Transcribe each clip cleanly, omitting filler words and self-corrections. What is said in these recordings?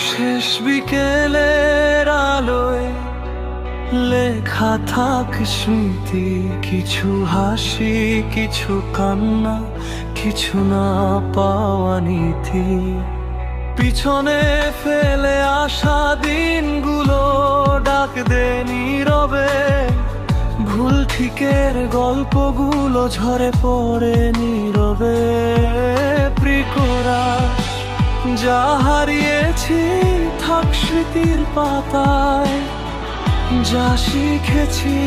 শেষ বিকেলের আলোয় লেখা থাক স্মৃতি, কিছু হাসি, কিছু কান্না, কিছু না পাওয়া নীতি। পিছনে ফেলে আসা দিনগুলো ডাক দে নীরবে, ভুল ঠিকের গল্পগুলো ঝরে পড়ে নীরবে। প্রিয়রা, যা হারিয়েছি থাক স্মৃতির পাতায়, যা শিখেছি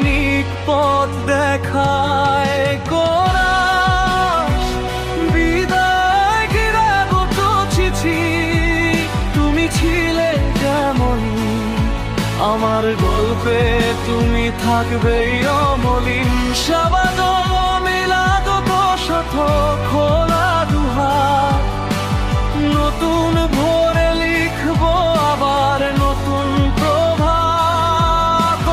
নিক পথ দেখায়। কোরাস বিদায় গিরাব তো চিঠি, তুমি ছিলে যেমনই আমার গল্পে, তুমি থাকবেই অমলিন। শাবাদ মিলাদ বসত খোলা দুহার, নতুন ভোরে লিখবো আবার নতুন প্রভাত।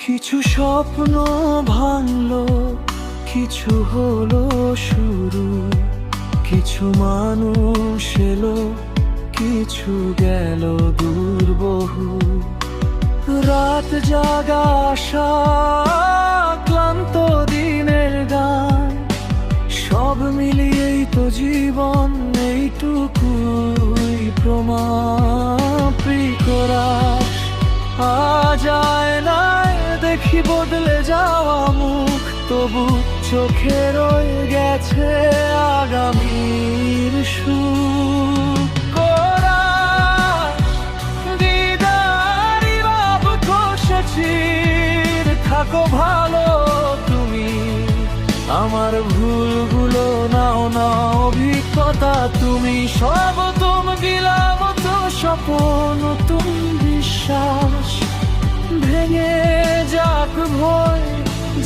কিছু স্বপ্ন ভাঙলো, কিছু হলো শুরু, কিছু মানুষ এলো, কিছু গেল দূর বহু। রাত জাগা আশা, ক্লান্ত দিনের গান, সব মিলিয়েই তো জীবন, এইটুকুই প্রমাণ। প্রিয়রাস, আজ আয়নায় দেখি বদলে যাওয়া মুখ, তবু চোখে রয়ে গেছে আগামীর সুখ। কোরাস দিদারি ভাব খসেছির, থাকো ভালো তুমি, আমার ভুলগুলো নাও না অভিজ্ঞতা তুমি। সব তুমি গিলাম তো স্বপ্ন, নতুন বিশ্বাস ভেঙে যাক ভয়,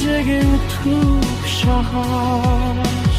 জেগে উঠুক সাহস।